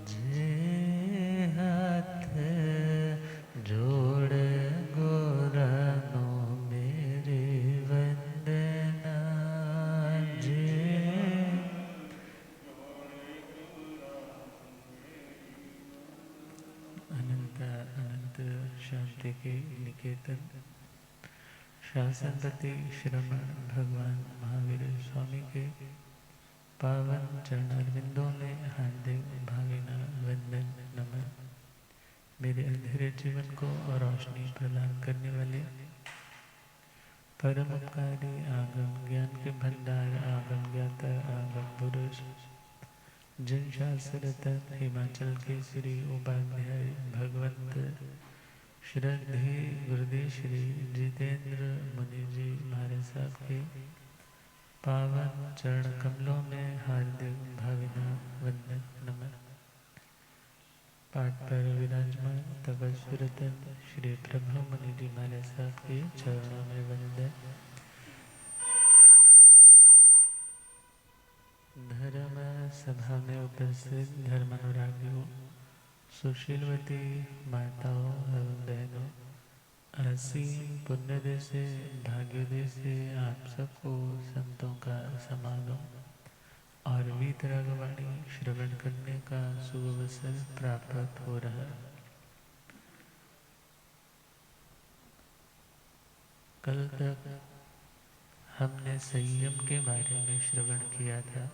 जे हाथ जोड़ गोरानो मेरे वंदना। जे अनंत अनंत शांति के निकेतन शासनपति श्रमण भगवान महावीर स्वामी के पावन चरणारविंदों में हार्दिक भावना वंदन नमन। मेरे अंधेरे जीवन को रोशनी प्रदान करने वाले परम उपकारी आगम ज्ञान के भंडार आगम ज्ञाता आगम पुरुष जिन शास्त्र रतन हिमाचल के श्री उपाध्याय भगवंत श्रद्धे गुरुदेव श्री जितेंद्र मुनि जी महाराज साहब के पावन चरण कमलों में हार्दिक भावना वंदन नमन। पाठ पर विराजमान तपस्वी रतन श्री प्रभु मुनि जी महाराज साहब के चरणों में वंदन। धर्म सभा में उपस्थित धर्मानुरागियों, सुशीलवती माताओं एवं बहनों, असीम पुण्योदय से भाग्योदय से आप सबको संतों का समागम और वीतरागवाणी श्रवण करने का शुभ अवसर प्राप्त हो रहा है। कल तक हमने संयम के बारे में श्रवण किया था।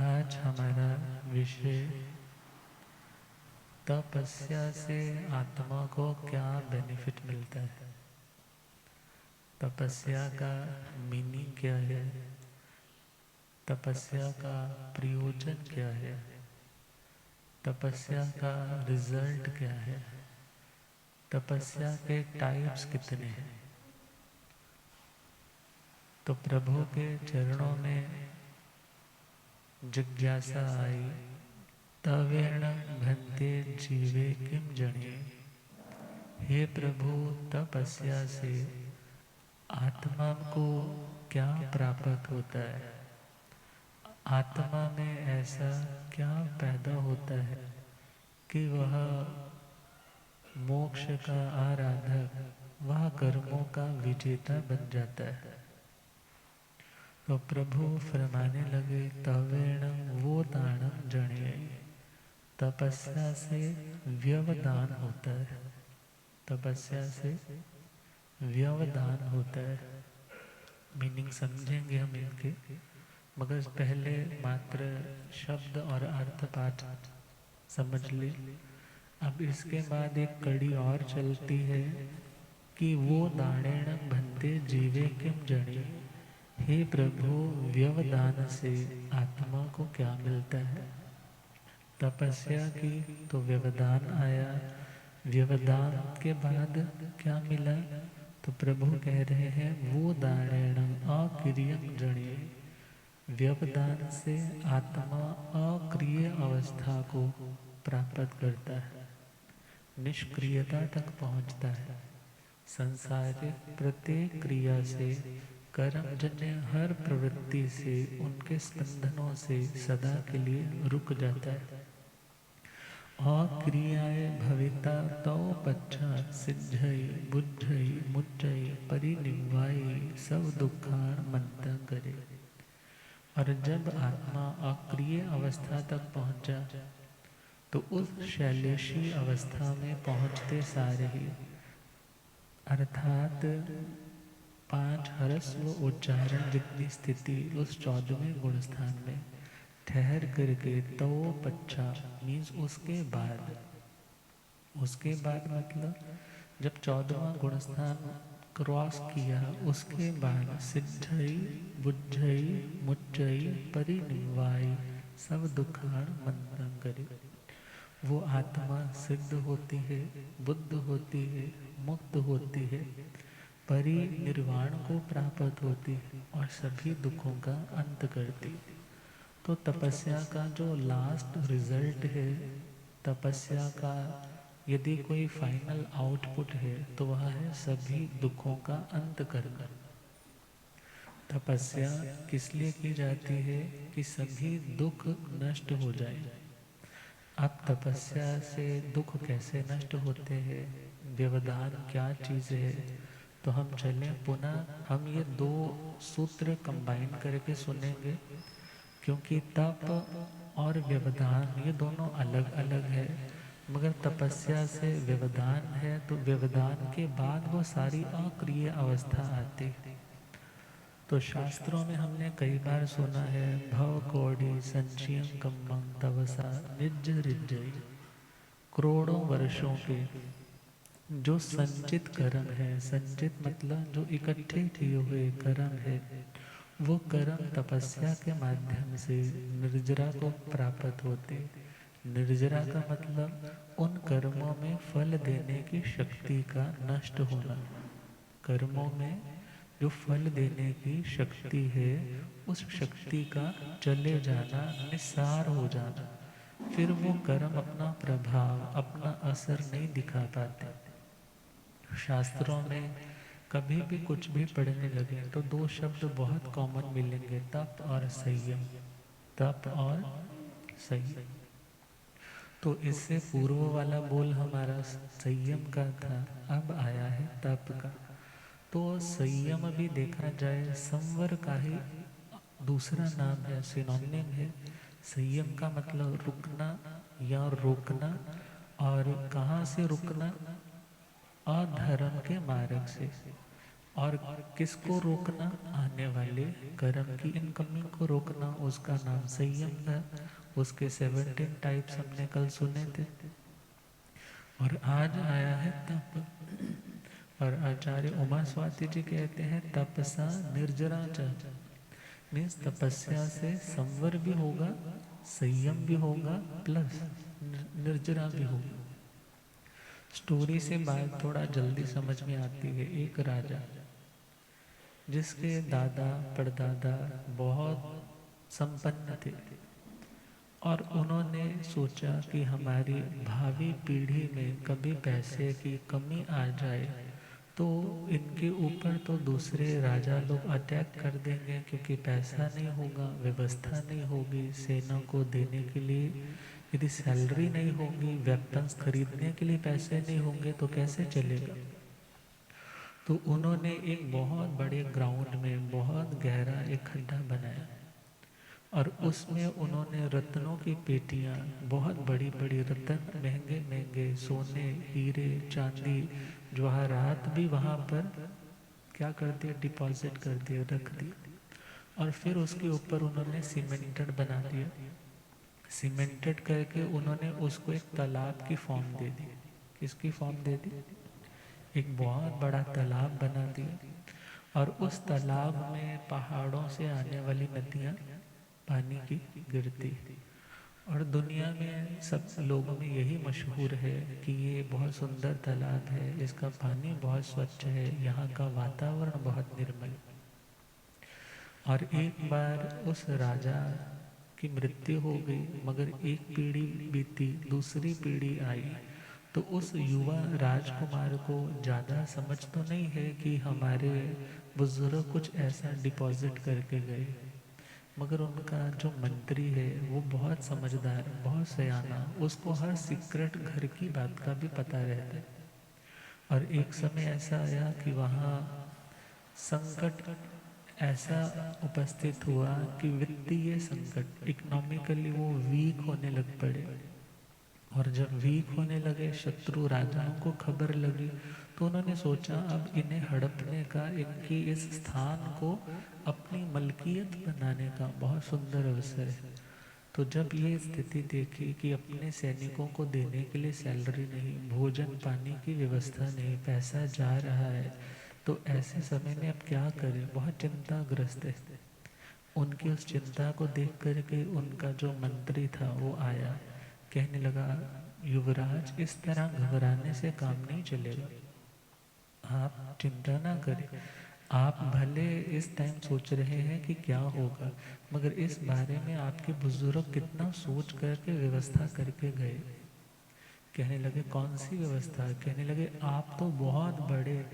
आज हमारा विषय तपस्या से आत्मा को क्या बेनिफिट मिलता है, तपस्या का मीनिंग क्या है, तपस्या का प्रयोजन क्या है, तपस्या का रिजल्ट क्या है, तपस्या के टाइप्स कितने हैं। तो प्रभु के चरणों में जिज्ञासा आई, तवेण भंते जीवे किम जने। हे प्रभु, तपस्या से आत्मा को क्या प्राप्त होता है, आत्मा में ऐसा क्या पैदा होता है कि वह मोक्ष का आराधक, वह कर्मों का विजेता बन जाता है। तो प्रभु फरमाने लगे, तवेण वो दानम जने। तपस्या से व्यवदान होता है, तपस्या से व्यवदान होता है। मीनिंग समझेंगे हम इनके, मगर पहले मात्र शब्द और अर्थ पाठ समझ ले। अब इसके बाद एक कड़ी और चलती है कि वो दानेण भंते जीवे किम जने। हे प्रभु, व्यवदान से आत्मा को क्या मिलता है। तपस्या की तो व्यवदान आया, व्यवदान के बाद क्या मिला, तो प्रभु कह रहे हैं वो दानेण अक्रियम जने। व्यवदान से आत्मा अक्रिय अवस्था को प्राप्त करता है, निष्क्रियता तक पहुंचता है। संसारिक प्रत्येक क्रिया से, कर्मजन्य हर प्रवृत्ति से, उनके स्पंदनों से सदा के लिए रुक जाता है। अक्रियाए भविता तो पश्चात सिद्धई बुद्धई मुच्चई परिनिवाई सब दुखान मंता करे। और जब आत्मा अक्रिय अवस्था तक पहुंचा तो उस शैलेशी अवस्था में पहुंचते सारे ही, अर्थात 5 हरस्व उच्चारण जितनी स्थिति उस 14वें गुणस्थान में ठहर करके, तो पच्छा मीन्स उसके बाद, उसके बाद मतलब जब 14वां गुणस्थान क्रॉस किया, उसके बाद सिद्धई बुद्धई मुच्चई परिनिवाई सब दुखान मंदन करे। वो आत्मा सिद्ध होती है, बुद्ध होती है, मुक्त होती है, परिनिर्वाण को प्राप्त होती है और सभी दुखों का अंत करती। तो तपस्या का जो लास्ट रिजल्ट है, तपस्या का यदि कोई फाइनल आउटपुट है तो वह है सभी दुखों का अंत करना। तपस्या किस लिए की जाती है? कि सभी दुख नष्ट हो जाए। अब तपस्या से दुख कैसे नष्ट होते हैं, व्यवधान क्या चीज़ है, तो हम चलें पुनः हम ये दो सूत्र कंबाइन करके सुनेंगे, क्योंकि तप और व्यवधान ये दोनों अलग अलग है। मगर तपस्या से व्यवधान है तो व्यवधान के बाद वो सारी अक्रिय अवस्था आती है। तो शास्त्रों में हमने कई बार सुना है, भव कोटि संचियं कम्मं तवसा निज रिज्जयी। करोड़ों वर्षों के जो संचित कर्म है, संचित मतलब जो इकट्ठे किए हुए कर्म है, वो कर्म तपस्या के माध्यम से निर्जरा को प्राप्त होते। निर्जरा का मतलब उन कर्मों में फल देने की शक्ति का नष्ट होना। कर्मों में जो फल देने की शक्ति है, उस शक्ति का चले जाना, निस्सार हो जाना, फिर वो कर्म अपना प्रभाव, अपना असर नहीं दिखा पाते। शास्त्रों में कभी भी कुछ भी पढ़ने लगे तो दो शब्द बहुत कॉमन मिलेंगे, तप और संयम। तप और संयम। तो इससे पूर्व वाला बोल हमारा संयम का था, अब आया है तप का। तो संयम भी देखा जाए संवर का ही दूसरा नाम है, सिनोनिम है। संयम का मतलब रुकना या रोकना। और कहाँ से रुकना? अधर्म के मार्ग से। और किसको रोकना? आने वाले कर्म की इनकमिंग को रोकना, उसका नाम संयम था। उसके 17 टाइप्स हमने कल सुने थे। और आज आया है तप। और आचार्य उमा स्वाति जी कहते हैं तपसा निर्जरा च, मीन्स तपस्या से संवर भी होगा, संयम भी होगा, प्लस निर्जरा भी होगा। स्टोरी से बात थोड़ा जल्दी समझ में आती है। एक राजा जिसके दादा परदादा बहुत संपन्न थे, और उन्होंने सोचा कि हमारी भावी पीढ़ी में कभी पैसे की कमी आ जाए तो इनके ऊपर तो दूसरे राजा लोग अटैक कर देंगे, क्योंकि पैसा नहीं होगा, व्यवस्था नहीं होगी सेना को देने के लिए। यदि सैलरी नहीं होगी, वेपन्स खरीदने के लिए पैसे नहीं होंगे तो कैसे चलेगा। तो उन्होंने एक बहुत बड़े ग्राउंड में बहुत गहरा एक खड्डा बनाया, और उसमें उन्होंने रत्नों की पेटियां, बहुत बड़ी बड़ी रत्न, महंगे महंगे सोने, हीरे, चांदी, जवाहरात भी वहाँ पर क्या कर दिया, डिपॉजिट कर दिया, रख दिया। और फिर उसके ऊपर उन्होंने सीमेंटेड बना दिया। सीमेंटेड करके उन्होंने उसको एक तालाब की फॉर्म दे दी। किसकी फॉर्म दे दी? एक बहुत बड़ा तालाब बना दिया। और उस तालाब में पहाड़ों से आने वाली नदियाँ पानी की गिरती। और दुनिया में सब लोगों में यही मशहूर है कि ये बहुत सुंदर तालाब है, इसका पानी बहुत स्वच्छ है, यहाँ का वातावरण बहुत निर्मल। और एक बार उस राजा की मृत्यु हो गई, मगर एक पीढ़ी बीती, दूसरी पीढ़ी आई, तो उस युवा राजकुमार को ज़्यादा समझ तो नहीं है कि हमारे बुजुर्ग कुछ ऐसा डिपॉजिट करके गए। मगर उनका जो मंत्री है वो बहुत समझदार, बहुत सयाना, उसको हर सीक्रेट घर की बात का भी पता रहता है। और एक समय ऐसा आया कि वहाँ संकट ऐसा उपस्थित हुआ कि वित्तीय संकट, इकोनॉमिकली वो वीक होने लग पड़े। और जब वीक होने लगे, शत्रु राजाओं को खबर लगी, तो उन्होंने सोचा अब इन्हें हड़पने का, इनकी इस स्थान को अपनी मलकियत बनाने का बहुत सुंदर अवसर है। तो जब ये स्थिति देखी कि अपने सैनिकों को देने के लिए सैलरी नहीं, भोजन पानी की व्यवस्था नहीं, पैसा जा रहा है, तो ऐसे समय में अब क्या करें, बहुत चिंताग्रस्त है। उनकी उस चिंता को देख करके उनका जो मंत्री था वो आया, कहने लगा युवराज इस तरह घबराने से काम नहीं चलेगा, आप चिंता ना करें। आप भले इस टाइम सोच रहे हैं कि क्या होगा, मगर इस बारे में आपके बुजुर्ग कितना सोच करके व्यवस्था करके गए। कहने लगे कौन सी व्यवस्था? कहने लगे आप तो बहुत बड़े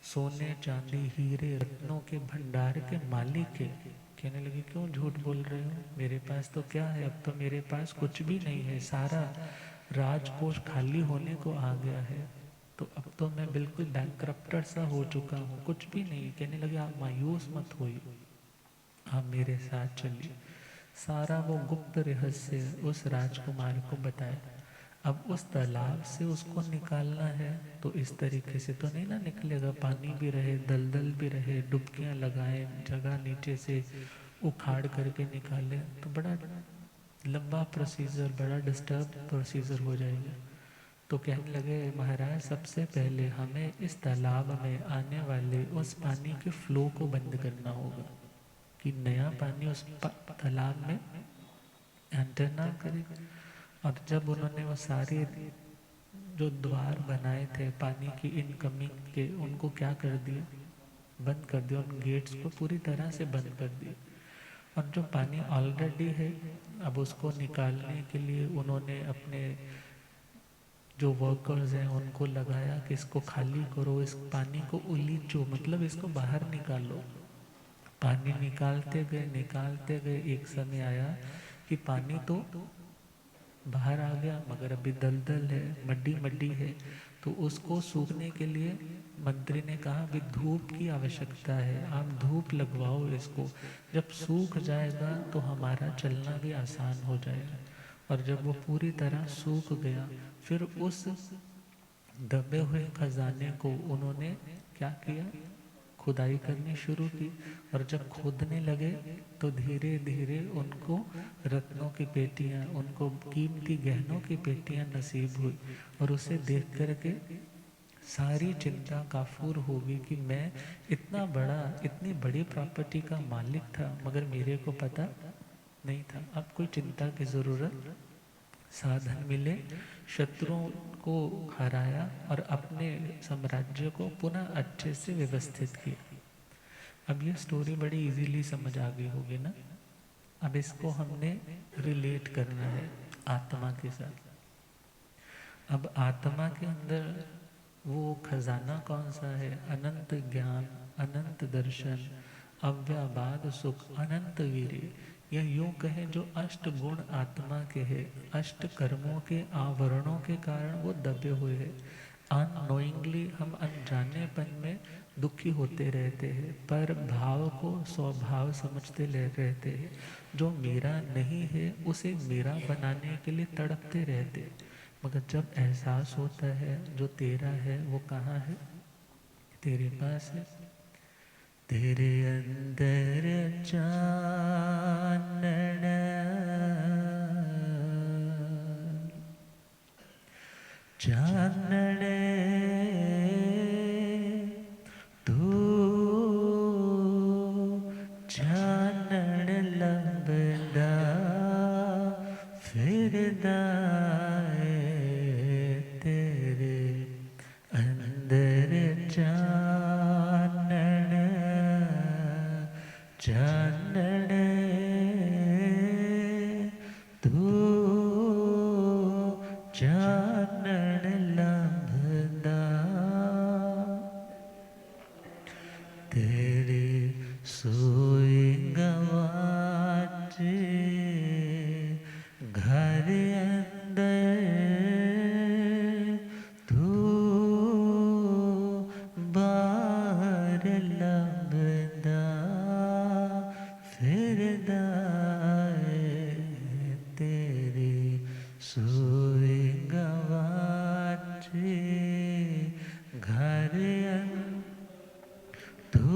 सोने चांदी हीरे रत्नों के भंडार के मालिक है। कहने लगे क्यों झूठ बोल रहे हो, मेरे पास तो क्या है, अब तो मेरे पास कुछ भी नहीं है, सारा राजकोष खाली होने को आ गया है, तो अब तो मैं बिल्कुल बैंकरप्टेड सा हो चुका हूँ, कुछ भी नहीं। कहने लगे आप मायूस मत होइए, आप मेरे साथ चलिए। सारा वो गुप्त रहस्य उस राजकुमार को बताया। अब उस तालाब से उसको निकालना है तो इस तरीके से तो नहीं ना निकलेगा, पानी भी रहे दलदल भी रहे, डुबकियां लगाए, जगह नीचे से उखाड़ करके निकाले तो बड़ा लंबा प्रोसीजर, बड़ा डिस्टर्ब प्रोसीजर हो जाएगा। तो कहने लगे महाराज सबसे पहले हमें इस तालाब में आने वाले उस पानी के फ्लो को बंद करना होगा कि नया पानी उस तालाब में एंटर ना करे। और जब उन्होंने वो सारे जो द्वार बनाए थे पानी की इनकमिंग के, उनको क्या कर दिया, बंद कर दिया, उन गेट्स को पूरी तरह से बंद कर दिया। और जो पानी ऑलरेडी है अब उसको निकालने के लिए उन्होंने अपने जो वर्कर्स हैं उनको लगाया कि इसको खाली करो, इस पानी को उलीचो, मतलब इसको बाहर निकालो। पानी निकालते गए एक समय आया कि पानी तो बाहर आ गया मगर अभी दलदल है, मड्डी मड्डी है, तो उसको सूखने के लिए मंत्री ने कहा अभी धूप की आवश्यकता है, आप धूप लगवाओ इसको, जब सूख जाएगा तो हमारा चलना भी आसान हो जाएगा। और जब वो पूरी तरह सूख गया फिर उस दबे हुए खजाने को उन्होंने क्या किया, खुदाई करनी शुरू की। और जब खोदने लगे तो धीरे धीरे उनको रत्नों की पेटियां, उनको कीमती गहनों की पेटियां नसीब हुई। और उसे देख करके सारी चिंता काफूर होगी कि मैं इतना बड़ा, इतनी बड़ी प्रॉपर्टी का मालिक था मगर मेरे को पता नहीं था। अब कोई चिंता की जरूरत, साधन मिले, शत्रुओं को हराया और अपने साम्राज्य को पुनः अच्छे से व्यवस्थित किया। अब ये स्टोरी बड़ी इजीली समझ आ गई होगी ना। अब इसको हमने रिलेट करना है आत्मा के साथ। अब आत्मा के अंदर वो खजाना कौन सा है, अनंत ज्ञान, अनंत दर्शन, अव्याबाद सुख, अनंत वीर्य। या यूं कहें जो अष्ट गुण आत्मा के हैं, अष्ट कर्मों के आवरणों के कारण वो दबे हुए हैं। अननोइंगली हम अनजानेपन में दुखी होते रहते हैं, पर भाव को स्वभाव समझते रहते हैं। जो मेरा नहीं है उसे मेरा बनाने के लिए तड़पते रहते हैं। मगर जब एहसास होता है जो तेरा है वो कहाँ है, तेरे पास है। तेरे अंदर चानन, चानन तू चानन लंबदा फिरदा तेरे अंदर चानन, चानन तू चानन लंबदा तेरे सोए गवाच घर अंदर तू बाहर लंबदा फिरदा तेरे सोए गवाच घर तू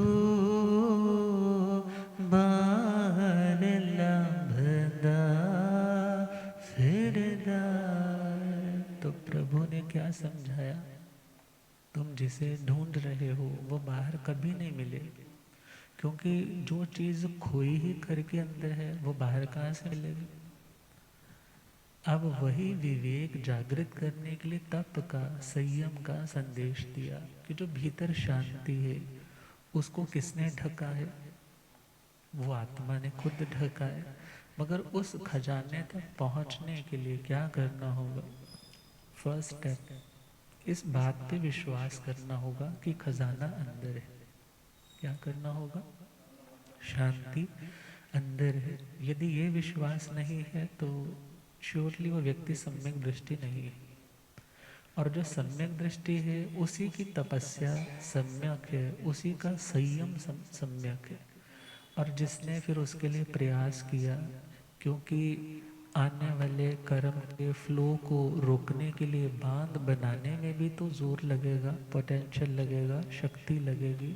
बाहर लंबदा फिरदा। तो प्रभु ने क्या समझाया, तुम जिसे ढूंढ रहे हो वो बाहर कभी नहीं मिले, क्योंकि जो चीज खोई ही घर के अंदर है वो बाहर कहाँ से मिलेगी। अब वही विवेक जागृत करने के लिए तप का, संयम का संदेश दिया कि जो भीतर शांति है उसको किसने ढका है, वो आत्मा ने खुद ढका है। मगर उस खजाने तक पहुंचने के लिए क्या करना होगा, फर्स्ट स्टेप इस बात पे विश्वास करना होगा कि खजाना अंदर है। क्या करना होगा? शांति अंदर है। यदि ये विश्वास नहीं है तो श्योरली वो व्यक्ति सम्यक दृष्टि नहीं है। और जो सम्यक दृष्टि है उसी की तपस्या सम्यक है, उसी का संयम सम्यक है। और जिसने फिर उसके लिए प्रयास किया, क्योंकि आने वाले कर्म के फ्लो को रोकने के लिए बांध बनाने में भी तो जोर लगेगा, पोटेंशियल लगेगा, शक्ति लगेगी।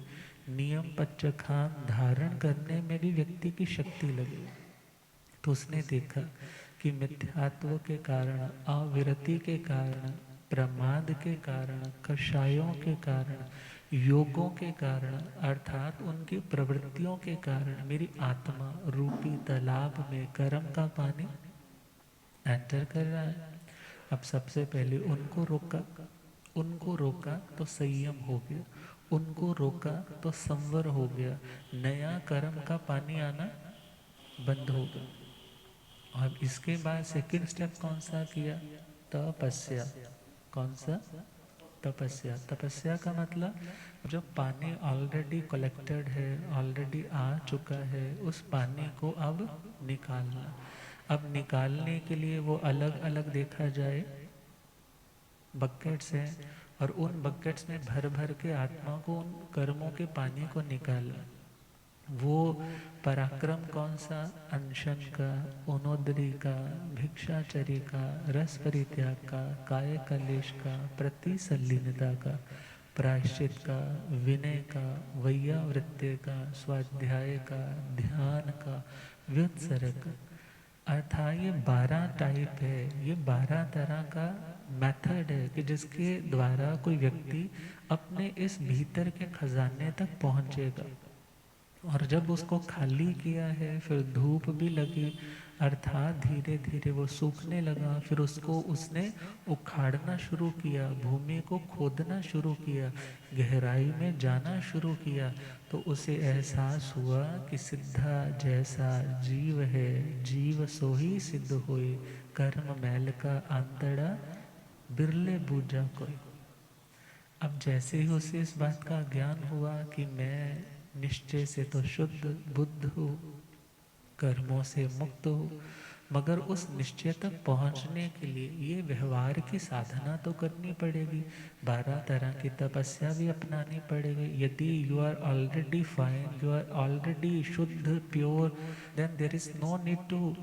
नियम पच्चखान धारण करने में भी व्यक्ति की शक्ति लगेगी। तो उसने देखा कि मिथ्यात्व के कारण, अविरति के कारण, प्रमाद के कारण, कषायों के कारण, योगों के कारण, अर्थात उनकी प्रवृत्तियों के कारण मेरी आत्मा रूपी तालाब में कर्म का पानी एंटर कर रहा है। अब सबसे पहले उनको रोका तो संयम हो गया, उनको रोका तो संवर हो गया, नया कर्म का पानी आना बंद हो गया। अब इसके बाद सेकंड स्टेप कौन सा किया? तपस्या। कौन सा? तपस्या। तपस्या का मतलब जो पानी ऑलरेडी कलेक्टेड है, ऑलरेडी आ चुका है, उस पानी को अब निकालना। अब निकालने के लिए वो अलग अलग देखा जाए बकेट्स हैं, और उन बकेट्स में भर भर के आत्मा को उन कर्मों के पानी को निकालना। वो पराक्रम कौन सा? अनशन का, उनोदरी का, भिक्षाचरी का, रस परित्याग का, काय कलेश का, प्रतिसल्लीनता का, प्रायश्चित का, विनय का, वैयावृत्य का, स्वाध्याय का, ध्यान का, व्युत्सर्ग का। अर्थात ये 12 टाइप है, ये 12 तरह का मेथड है कि जिसके द्वारा कोई व्यक्ति अपने इस भीतर के खजाने तक पहुंचेगा। और जब उसको खाली किया है, फिर धूप भी लगी, अर्थात धीरे धीरे वो सूखने लगा। फिर उसको उसने उखाड़ना शुरू किया, भूमि को खोदना शुरू किया, गहराई में जाना शुरू किया। तो उसे एहसास हुआ कि सिद्धा जैसा जीव है, जीव सो ही सिद्ध होए, कर्म मैल का आंतड़ा बिरले बूझा कोई। अब जैसे ही उसे इस बात का ज्ञान हुआ कि मैं निश्चय से तो शुद्ध बुद्ध हूँ, कर्मों से मुक्त हूँ, मगर उस निश्चय तक पहुँचने के लिए ये व्यवहार की साधना तो करनी पड़ेगी, 12 तरह की तपस्या भी अपनानी पड़ेगी। यदि you are already fine, you are already शुद्ध pure, then there is no need to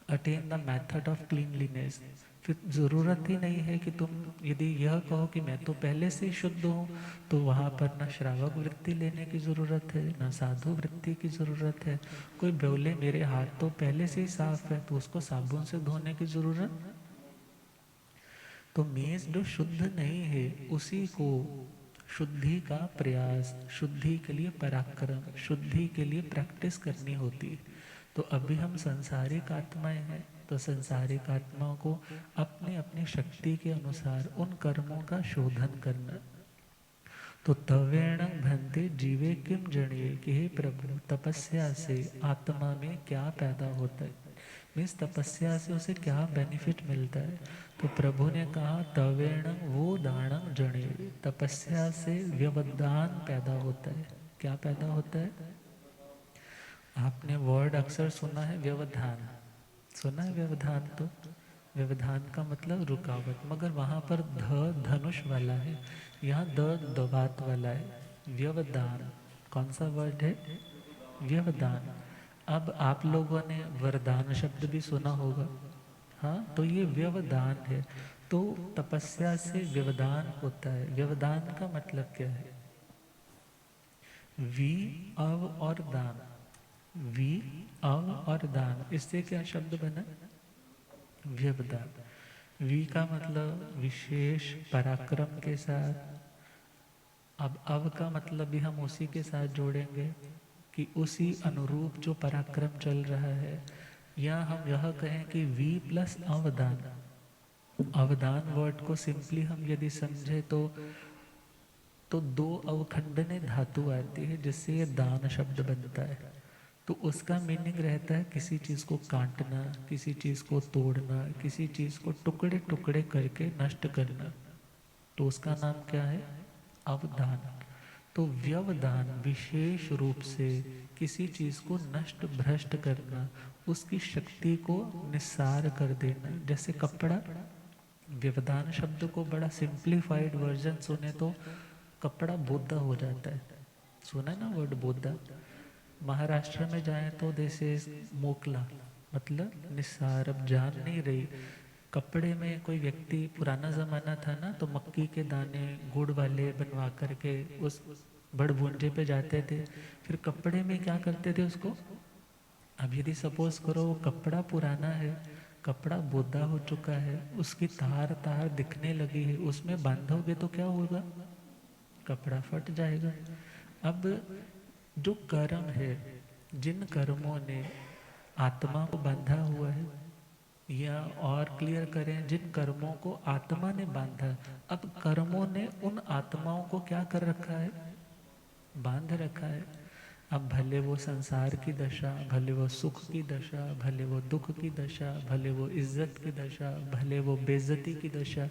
attain the method of cleanliness. फिर ज़रूरत ही नहीं है कि तुम यदि यह कहो कि मैं तो पहले से ही शुद्ध हूँ, तो वहाँ पर न श्रावक वृत्ति लेने की ज़रूरत है, न साधु वृत्ति की ज़रूरत है। कोई बोले मेरे हाथ तो पहले से ही साफ है, तो उसको साबुन से धोने की ज़रूरत। तो मेज जो शुद्ध नहीं है उसी को शुद्धि का प्रयास, शुद्धि के लिए पराक्रम, शुद्धि के लिए प्रैक्टिस करनी होती है। तो अभी हम संसारिक आत्माएं हैं, तो संसारिक आत्माओं को अपने अपने शक्ति के अनुसार उन कर्मों का शोधन करना। तो तवेण भंते जीवे किम जड़िए कि हे प्रभु, तपस्या से आत्मा में क्या पैदा होता है, मीन्स तपस्या से उसे क्या बेनिफिट मिलता है। तो प्रभु ने कहा तवेण वो दानम जड़िए, तपस्या से व्यवधान पैदा होता है। क्या पैदा होता है? आपने वर्ड अक्सर सुना है व्यवधान, सुना है व्यवधान? तो व्यवधान का मतलब रुकावट, मगर वहाँ पर धनुष वाला है, यहाँ दबात वाला है। व्यवधान कौन सा वर्ड है? व्यवधान। अब आप लोगों ने वरदान शब्द भी सुना होगा, हाँ, तो ये व्यवधान है। तो तपस्या से व्यवधान होता है। व्यवधान का मतलब क्या है? वी अव और दान, वी अव और दान, इससे क्या शब्द बना? व्यवधान। वी का मतलब विशेष पराक्रम के साथ। अब अव का मतलब भी हम उसी के साथ जोड़ेंगे कि उसी अनुरूप जो पराक्रम चल रहा है, या हम यह कहें कि वी प्लस अवदान। अवदान वर्ड को सिंपली हम यदि समझे तो 2 अवखंडने धातु आती है जिससे ये दान शब्द बनता है। तो उसका मीनिंग रहता है किसी चीज़ को काटना, किसी चीज़ को तोड़ना, किसी चीज़ को टुकड़े टुकड़े करके नष्ट करना। तो उसका नाम क्या है? अवधान। तो व्यवधान विशेष रूप से किसी चीज को नष्ट भ्रष्ट करना, उसकी शक्ति को निस्सार कर देना। जैसे कपड़ा, व्यवधान शब्द को बड़ा सिंप्लीफाइड वर्जन सुने तो कपड़ा बोधा हो जाता है। सुना ना वर्ड बोधा? महाराष्ट्र में जाए तो दिस इज मोकला, मतलब निस्सार, अब जान नहीं रही। कपड़े में कोई व्यक्ति, पुराना जमाना था ना, तो मक्की के दाने गुड़ वाले बनवा करके उस बड़ भुंजे पे जाते थे। फिर कपड़े में क्या करते थे उसको, अब यदि सपोज करो वो कपड़ा पुराना है, कपड़ा बोधा हो चुका है, उसकी तार तार दिखने लगी है, उसमें बांधोगे तो क्या होगा? कपड़ा फट जाएगा। अब जो कर्म है, जिन कर्मों ने आत्मा को बांधा हुआ है, या और क्लियर करें, जिन कर्मों को आत्मा ने बांधा, अब कर्मों ने उन आत्माओं को क्या कर रखा है? बांध रखा है। अब भले वो संसार की दशा, भले वो सुख की दशा, भले वो दुख की दशा, भले वो इज्जत की दशा, भले वो बेइज्जती की दशा,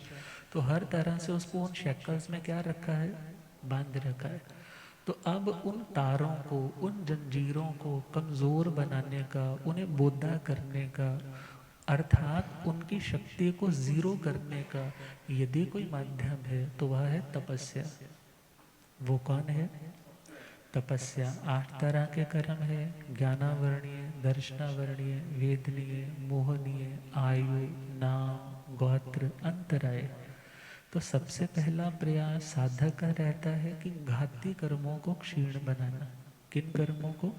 तो हर तरह से उसको उन शैकल्स में क्या रखा है? बांध रखा है। तो अब उन तारों को, उन जंजीरों को कमज़ोर बनाने का, उन्हें बोधा करने का, अर्थात उनकी शक्ति को जीरो करने का यदि कोई माध्यम है तो वह है तपस्या। वो कौन है? तपस्या। 8 तरह के कर्म है: ज्ञानावरणीय, दर्शनावरणीय, वेदनीय, मोहनीय, आयु, नाम, गोत्र, अंतराय। तो सबसे पहला प्रयास साधक का रहता है कि घाती कर्मों को क्षीण बनाना। किन कर्मों को?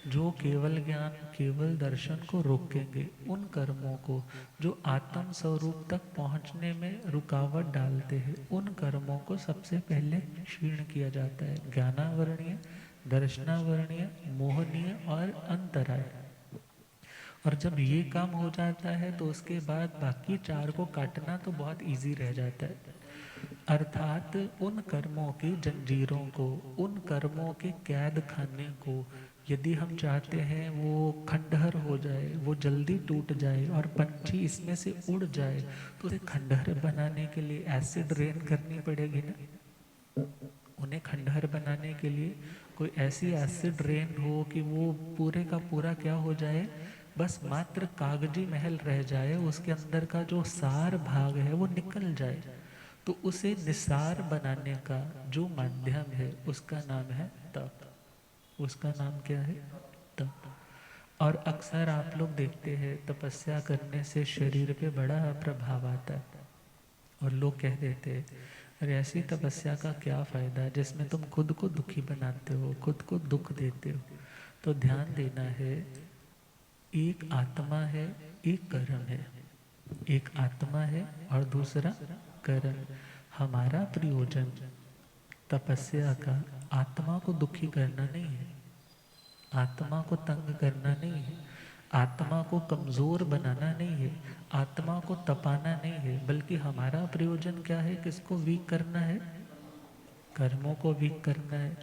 जो केवल ज्ञान, केवल दर्शन को रोकेंगे, उन कर्मों को, जो आत्म स्वरूप तक पहुंचने में रुकावट डालते हैं, उन कर्मों को सबसे पहले क्षीण किया जाता है। ज्ञानावरणीय, दर्शनावरणीय, मोहनीय और अंतराय। और जब ये काम हो जाता है तो उसके बाद बाकी 4 को काटना तो बहुत इजी रह जाता है। अर्थात उन कर्मों की जंजीरों को, उन कर्मों के कैद खाने को यदि हम चाहते हैं वो खंडहर हो जाए, वो जल्दी टूट जाए और पंछी इसमें से उड़ जाए, तो उसे खंडहर बनाने के लिए एसिड रेन करनी पड़ेगी ना। उन्हें खंडहर बनाने के लिए कोई ऐसी एसिड रेन हो कि वो पूरे का पूरा क्या हो जाए, बस मात्र कागजी महल रह जाए, उसके अंदर का जो सार भाग है वो निकल जाए। तो उसे निसार बनाने का जो माध्यम है उसका नाम है तप। उसका नाम क्या है? तप। और अक्सर आप लोग देखते हैं तपस्या करने से शरीर पे बड़ा प्रभाव आता है, और लोग कह देते हैं अरे ऐसी तपस्या का क्या फ़ायदा जिसमें तुम खुद को दुखी बनाते हो, खुद को दुख देते हो। तो ध्यान देना है, एक आत्मा है, एक कर्म है। एक आत्मा है और दूसरा कर्म। हमारा प्रयोजन तपस्या का आत्मा को दुखी करना नहीं है, आत्मा को तंग करना नहीं है, आत्मा को कमज़ोर बनाना नहीं है, आत्मा को तपाना नहीं है, बल्कि हमारा प्रयोजन क्या है? किसको वीक करना है? कर्मों को वीक करना है।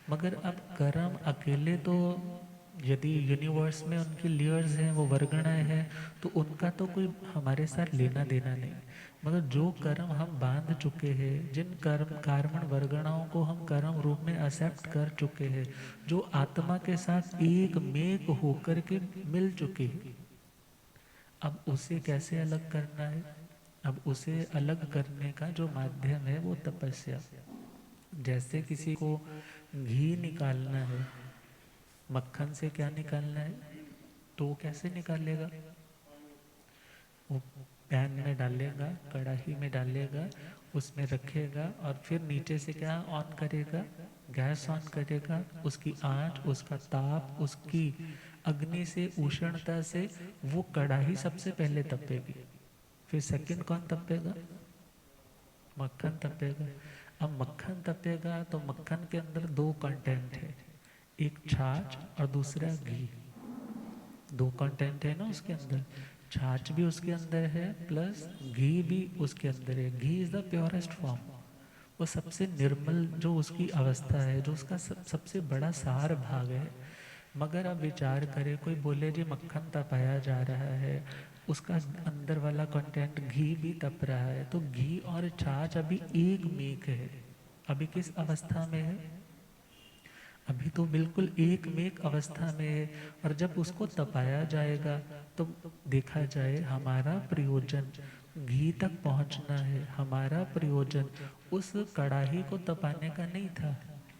मगर अब कर्म अकेले तो, यदि यूनिवर्स में उनकी लेयर्स हैं, वो वर्गणाएं हैं, तो उनका तो कोई हमारे साथ लेना देना नहीं। मगर जो कर्म हम बांध चुके हैं, जिन कर्म कार्मण वर्गणाओं को हम कर्म रूप में एक्सेप्ट कर चुके हैं, जो आत्मा के साथ एक मेक होकर के मिल चुके हैं, अब उसे कैसे अलग करना है? अब उसे अलग करने का जो माध्यम है वो तपस्या। जैसे किसी को घी निकालना है, मक्खन से क्या निकालना है, तो वो कैसे निकालेगा? वो पैन में डालेगा, कढ़ाई में डालेगा, उसमें रखेगा और फिर नीचे से क्या ऑन करेगा? गैस ऑन करेगा। उसकी आंच, उसका ताप, उसकी अग्नि से, उष्णता से वो कढ़ाई सबसे पहले तपेगी। फिर सेकंड कौन तपेगा? मक्खन तपेगा। अब मक्खन तपेगा तो मक्खन के अंदर 2 कंटेंट है, एक छाछ और दूसरा घी। 2 कंटेंट है ना उसके अंदर, छाछ भी उसके अंदर है प्लस घी भी उसके अंदर है। घी इज द प्योरेस्ट फॉर्म, वो सबसे निर्मल जो उसकी अवस्था है, जो उसका सबसे बड़ा सार भाग है। मगर अब विचार करें, कोई बोले जी मक्खन तपाया जा रहा है, उसका अंदर वाला कंटेंट घी भी तप रहा है। तो घी और छाछ अभी एक मेक है। अभी किस अवस्था में है? अभी तो बिल्कुल एक मेक अवस्था में है। और जब उसको तपाया जाएगा तो देखा जाए हमारा प्रयोजन घी तक पहुंचना है। हमारा प्रयोजन उस कड़ाही को तपाने का नहीं था।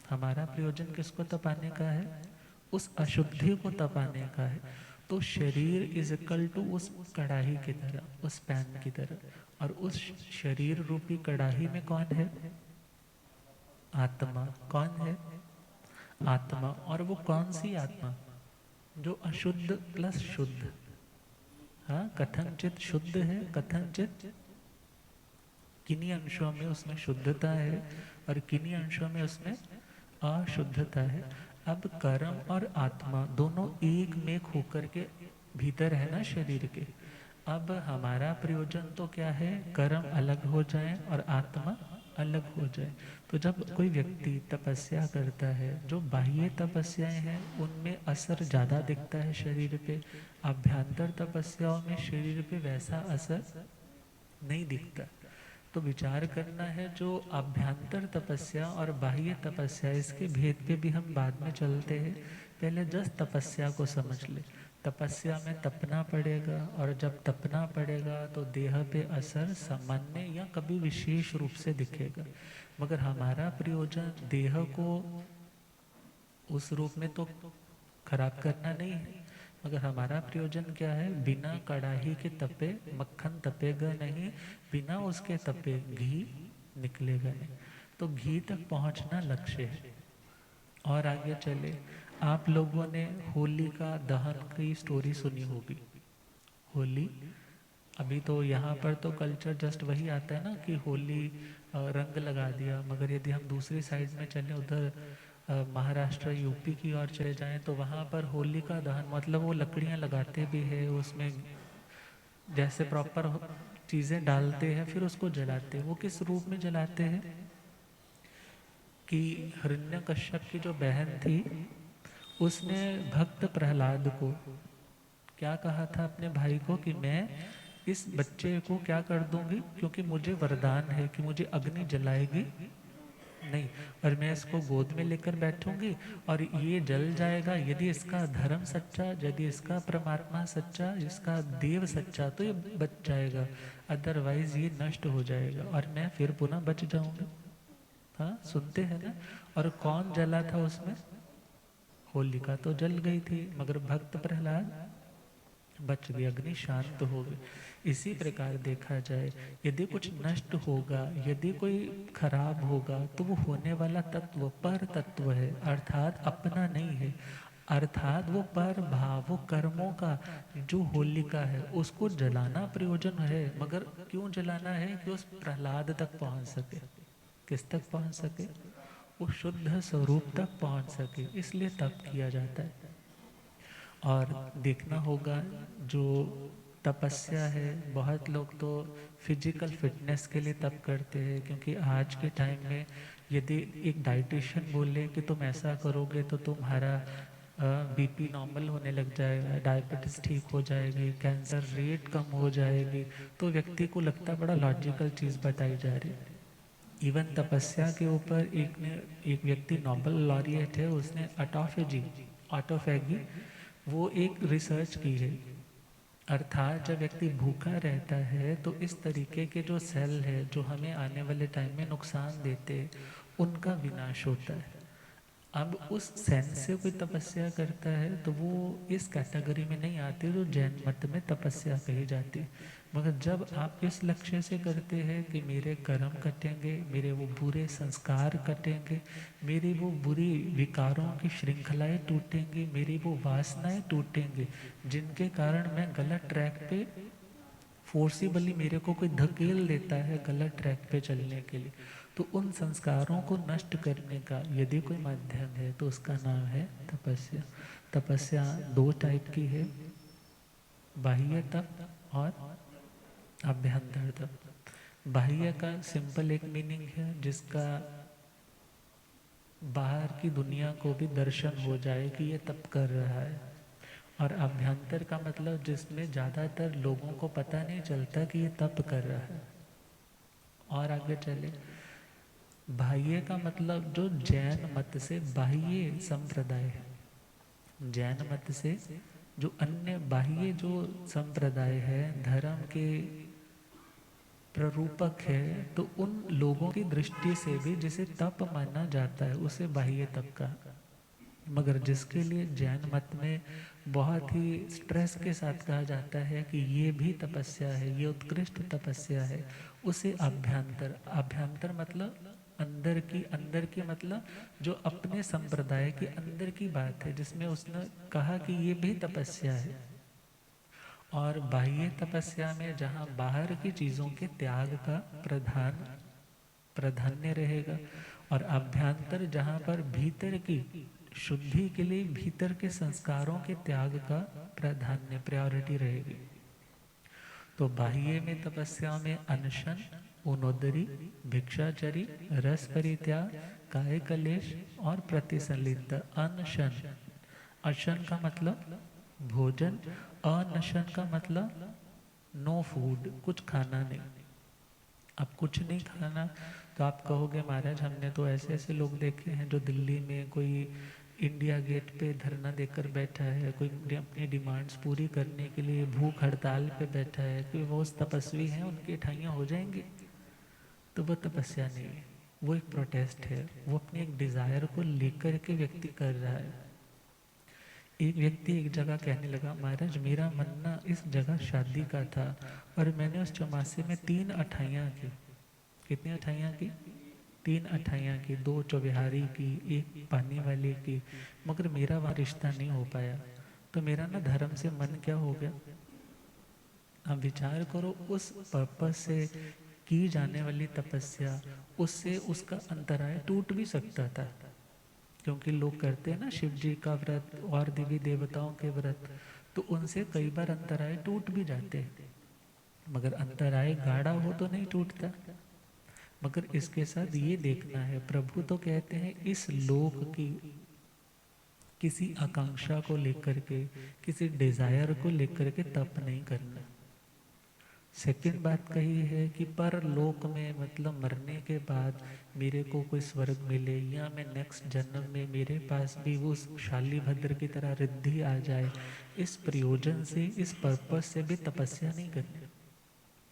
हमारा प्रयोजन किसको तपाने का है? उस अशुद्धि को तपाने का है। तो शरीर इज इक्वल टू उस कड़ाही की तरह, उस पैन की तरह। और उस शरीर रूपी कड़ाही में कौन है? आत्मा। कौन है? आत्मा। और वो कौन सी आत्मा? जो अशुद्ध प्लस शुद्ध। हाँ, कथनचित शुद्ध है, कथनचित किन्हीं अंशों में उसमें शुद्धता है और किन्हीं अंशों में उसमें अशुद्धता है। अब कर्म और आत्मा दोनों एक में होकर के भीतर है ना शरीर के। अब हमारा प्रयोजन तो क्या है? कर्म अलग हो जाए और आत्मा अलग हो जाए। तो जब कोई व्यक्ति तपस्या करता है, जो बाह्य तपस्याएं हैं उनमें असर ज़्यादा दिखता है शरीर पे। अभ्यंतर तपस्याओं में शरीर पे वैसा असर नहीं दिखता। तो विचार करना है, जो अभ्यंतर तपस्या और बाह्य तपस्या, इसके भेद पे भी हम बाद में चलते हैं। पहले जस्ट तपस्या को समझ ले। तपस्या में तपना पड़ेगा, और जब तपना पड़ेगा तो देह पे असर सामान्य या कभी विशेष रूप से दिखेगा। मगर हमारा प्रयोजन देह को उस रूप में तो खराब करना नहीं है। मगर हमारा प्रयोजन क्या है? बिना कड़ाही के तपे मक्खन तपेगा नहीं, बिना उसके तपे घी निकलेगा नहीं। तो घी तक पहुंचना लक्ष्य है। और आगे चले, आप लोगों ने होली का दहन की स्टोरी सुनी होगी। होली, अभी तो यहाँ पर तो कल्चर जस्ट वही आता है ना कि होली रंग लगा दिया। मगर यदि हम दूसरी साइड में चले, उधर महाराष्ट्र यूपी की ओर चले जाएं, तो वहाँ पर होली का दहन मतलब वो लकड़ियाँ लगाते भी है, उसमें जैसे प्रॉपर चीज़ें डालते हैं, फिर उसको जलाते हैं। वो किस रूप में जलाते हैं? कि हिरण्यकश्यप की जो बहन थी, उसने भक्त प्रहलाद को क्या कहा था अपने भाई को कि मैं इस बच्चे को क्या कर दूंगी, क्योंकि मुझे वरदान है कि मुझे अग्नि जलाएगी नहीं, और मैं इसको गोद में लेकर बैठूंगी और ये जल जाएगा। यदि इसका धर्म सच्चा, यदि इसका परमात्मा सच्चा, इसका देव सच्चा, तो ये बच जाएगा, अदरवाइज ये नष्ट हो जाएगा और मैं फिर पुनः बच जाऊंगा। हाँ, सुनते हैं ना। और कौन जला था उसमें? होलिका तो जल गई थी, मगर भक्त प्रहलाद बच गई, अग्नि शांत हो गई। इसी प्रकार देखा जाए, यदि कुछ नष्ट होगा, यदि कोई खराब होगा, तो वो होने वाला तत्व पर तत्व है, अर्थात अपना नहीं है। अर्थात वो पर भाव, वो कर्मों का जो होलिका है उसको जलाना प्रयोजन है। मगर क्यों जलाना है? कि उस प्रहलाद तक पहुंच सके। किस तक पहुंच सके? वो शुद्ध स्वरूप तक पहुंच सके, इसलिए तप किया जाता है। और देखना होगा, जो तपस्या है, बहुत लोग तो फिजिकल फिटनेस के लिए तप करते हैं। क्योंकि आज के टाइम में यदि एक डाइटिशियन बोले कि तुम ऐसा करोगे तो तुम्हारा बीपी नॉर्मल होने लग जाएगा, डायबिटीज़ ठीक हो जाएगी, कैंसर रेट कम हो जाएगी, तो व्यक्ति को लगता बड़ा लॉजिकल चीज़ बताई जा रही है। इवन तपस्या के ऊपर एक व्यक्ति नोबेल लॉरिएट है, उसने ऑटोफेजी वो एक रिसर्च की है। अर्थात जब व्यक्ति भूखा रहता है तो इस तरीके के जो सेल है जो हमें आने वाले टाइम में नुकसान देते हैं, उनका विनाश होता है। अब उस सेंस से कोई तपस्या करता है तो वो इस कैटेगरी में नहीं आती जो जैन मत में तपस्या कही जाती। मगर जब आप इस लक्ष्य से करते हैं कि मेरे कर्म कटेंगे, मेरे वो बुरे संस्कार कटेंगे, मेरी वो बुरी विकारों की श्रृंखलाएं टूटेंगी, मेरी वो वासनाएं टूटेंगी, जिनके कारण मैं गलत ट्रैक पे फोर्सिबली मेरे को कोई धकेल देता है गलत ट्रैक पे चलने के लिए, तो उन संस्कारों को नष्ट करने का यदि कोई माध्यम है तो उसका नाम है तपस्या। तपस्या दो टाइप की है, बाह्य तप और अभ्यंतर तप। बाह्य का सिंपल एक मीनिंग है जिसका बाहर की दुनिया को भी दर्शन हो जाए कि ये तप कर रहा है। और अभ्यंतर का मतलब जिसमें ज़्यादातर लोगों को पता नहीं चलता कि ये तप कर रहा है। और आगे चले, बाह्य का मतलब जो जैन मत से बाह्य संप्रदाय है, जैन मत से जो अन्य बाह्य जो संप्रदाय है, धर्म के प्ररूपक है, तो उन लोगों की दृष्टि से भी जिसे तप माना जाता है उसे बाह्य तप का। मगर जिसके लिए जैन मत में बहुत ही स्ट्रेस के साथ कहा जाता है कि ये भी तपस्या है, ये उत्कृष्ट तपस्या है, उसे अभ्यंतर, अभ्यंतर मतलब अंदर की मतलब जो अपने संप्रदाय के अंदर की बात है, जिसमें उसने कहा कि ये भी तपस्या है। और बाह्य तपस्या में जहाँ बाहर की चीज़ों के त्याग का प्राधान्य रहेगा, और अभ्यंतर जहाँ पर भीतर की शुद्धि के लिए भीतर के संस्कारों के त्याग का प्राधान्य, प्रायोरिटी रहेगी। तो बाह्य में तपस्या में अनशन, उनोदरी, भिक्षाचरी, रस परित्याग, काय कलेश और प्रतिसंलिप्त। अनशन, अशन का मतलब भोजन, अनशन का मतलब नो फूड, कुछ खाना नहीं। अब कुछ नहीं खाना तो आप कहोगे महाराज हमने तो ऐसे ऐसे लोग देखे हैं जो दिल्ली में कोई इंडिया गेट पे धरना देकर बैठा है, कोई अपनी डिमांड्स पूरी करने के लिए भूख हड़ताल पे बैठा है, कि वो तपस्वी हैं, उनकी ठाइयाँ हो जाएंगी। तो वो तपस्या नहीं है, वो एक प्रोटेस्ट है, वो अपनी एक डिज़ायर को लेकर के व्यक्ति कर रहा है। एक व्यक्ति एक जगह कहने लगा, महाराज मेरा मन ना इस जगह शादी का था और मैंने उस चौमासे में 3 अठाइयाँ की। कितनी अठाइयाँ की? 3 अठाइयाँ की, 2 चौबिहारी की, 1 पानी वाली की, मगर मेरा वहाँ रिश्ता नहीं हो पाया। तो मेरा ना धर्म से मन क्या हो गया। अब विचार करो, उस पर्पस से की जाने वाली तपस्या, उससे उसका अंतराय टूट भी सकता था, क्योंकि लोग करते हैं ना शिव जी का व्रत और देवी देवताओं के व्रत, तो उनसे कई बार अंतराय टूट भी जाते हैं। मगर अंतराय गाढ़ा हो तो नहीं टूटता। मगर इसके साथ ये देखना है, प्रभु तो कहते हैं इस लोक की किसी आकांक्षा को लेकर के, किसी डिजायर को लेकर के तप नहीं करना। सेकंड बात कही है कि पर लोक में मतलब मरने के बाद मेरे को कोई स्वर्ग मिले, या मैं नेक्स्ट जन्म में मेरे पास भी वो शालीभद्र की तरह रिद्धि आ जाए, इस प्रयोजन से, इस पर्पस से भी तपस्या नहीं करनी।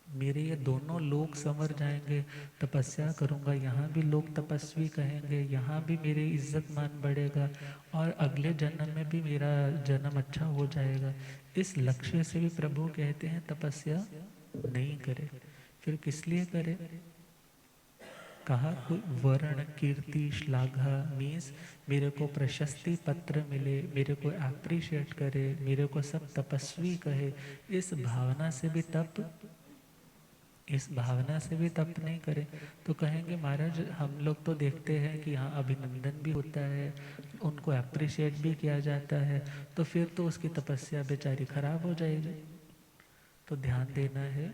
मेरे ये दोनों लोग संवर जाएंगे, तपस्या करूंगा, यहाँ भी लोग तपस्वी कहेंगे, यहाँ भी मेरी इज्जत मान बढ़ेगा, और अगले जन्म में भी मेरा जन्म अच्छा हो जाएगा। इस लक्ष्य से भी प्रभु कहते हैं तपस्या नहीं करे। फिर किस लिए करे? कहा कोई वर्ण कीर्ति श्लाघा मीन्स मेरे को प्रशस्ति पत्र मिले, मेरे को अप्रिशिएट करे, मेरे को सब तपस्वी कहे, इस भावना से भी तप, इस भावना से भी तप नहीं करे। तो कहेंगे महाराज हम लोग तो देखते हैं कि हाँ अभिनंदन भी होता है, उनको अप्रिशिएट भी किया जाता है, तो फिर तो उसकी तपस्या बेचारी खराब हो जाएगी। तो ध्यान देना है,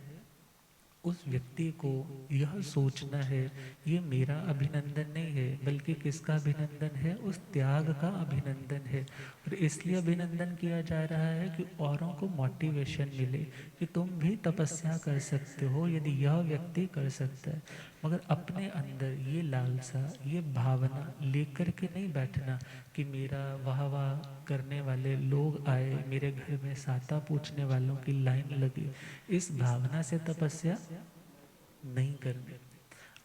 उस व्यक्ति को यह सोचना है ये मेरा अभिनंदन नहीं है, बल्कि किसका अभिनंदन है? उस त्याग का अभिनंदन है। और इसलिए अभिनंदन किया जा रहा है कि औरों को मोटिवेशन मिले कि तुम भी तपस्या कर सकते हो यदि यह व्यक्ति कर सकता है। मगर अपने अंदर ये लालसा, ये भावना लेकर के नहीं बैठना कि मेरा वाह वाह करने वाले लोग आए, मेरे घर में साता पूछने वालों की लाइन लगी, इस भावना से तपस्या नहीं करनी।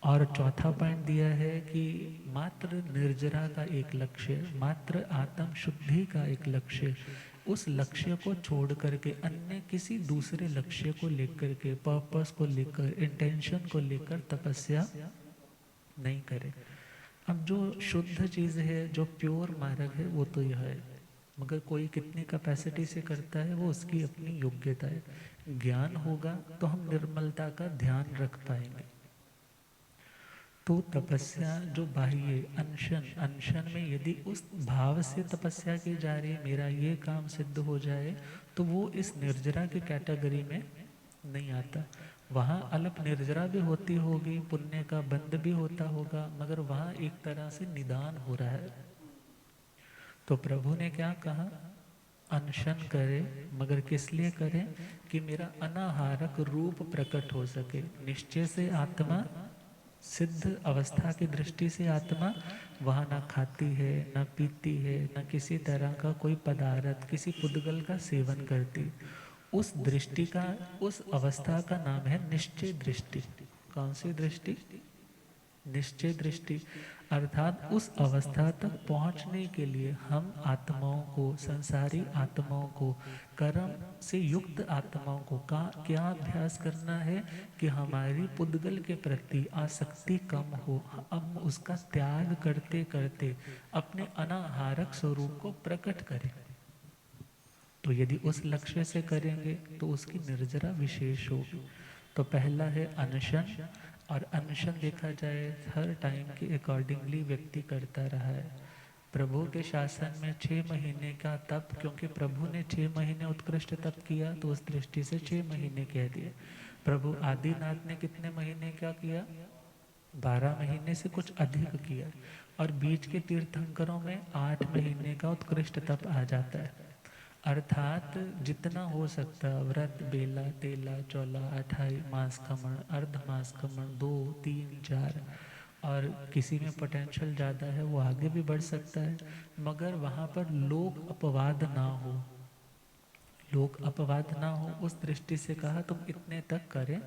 और चौथा पॉइंट दिया है कि मात्र निर्जरा का एक लक्ष्य, मात्र आत्म शुद्धि का एक लक्ष्य, उस लक्ष्य को छोड़ करके अन्य किसी दूसरे लक्ष्य को लेकर के, पर्पस को लेकर, इंटेंशन को लेकर तपस्या नहीं करे। अब जो शुद्ध चीज़ है, जो प्योर मार्ग है, वो तो यह है। मगर कोई कितनी कैपेसिटी से करता है वो उसकी अपनी योग्यता है। ज्ञान होगा तो हम निर्मलता का ध्यान रख पाएंगे। तो तपस्या जो बाह्य अनशन, अनशन में यदि उस भाव से तपस्या की जा रही है मेरा ये काम सिद्ध हो जाए, तो वो इस निर्जरा की कैटेगरी में नहीं आता। वहाँ अल्प निर्जरा भी होती होगी, पुण्य का बंध भी होता होगा, मगर वहाँ एक तरह से निदान हो रहा है। तो प्रभु ने क्या कहा? अनशन करे, मगर किस लिए करें? कि मेरा अनाहारक रूप प्रकट हो सके। निश्चय से आत्मा, सिद्ध अवस्था की दृष्टि से आत्मा वहाँ ना खाती है, ना पीती है, ना किसी तरह का कोई पदार्थ, किसी पुद्गल का सेवन करती। उस दृष्टि का, उस अवस्था का नाम है निश्चय दृष्टि। कौन सी दृष्टि? निश्चय दृष्टि। अर्थात उस अवस्था तक पहुंचने के लिए हम आत्माओं को, संसारी आत्माओं को, कर्म से युक्त आत्माओं को क्या अभ्यास करना है? कि हमारी पुद्गल के प्रति आसक्ति कम हो, हम उसका त्याग करते करते अपने अनाहारक स्वरूप को प्रकट करें। तो यदि उस लक्ष्य से करेंगे तो उसकी निर्जरा विशेष होगी। तो पहला है अनशन, और अनशन देखा जाए हर टाइम के अकॉर्डिंगली व्यक्ति करता रहा है। प्रभु के शासन में 6 महीने का तप, क्योंकि प्रभु ने 6 महीने उत्कृष्ट तप किया तो उस दृष्टि से 6 महीने कह दिए। प्रभु आदिनाथ ने कितने महीने क्या किया? 12 महीने से कुछ अधिक किया। और बीच के तीर्थंकरों में 8 महीने का उत्कृष्ट तप आ जाता है। अर्थात जितना हो सकता व्रत, बेला, तेला, चौला, अठाई, मास खमण, अर्ध मास खमण, 2, 3, 4, और किसी में पोटेंशियल ज़्यादा है वो आगे भी बढ़ सकता है, मगर वहाँ पर लोक अपवाद ना हो। लोक अपवाद ना हो उस दृष्टि से कहा तुम इतने तक करें।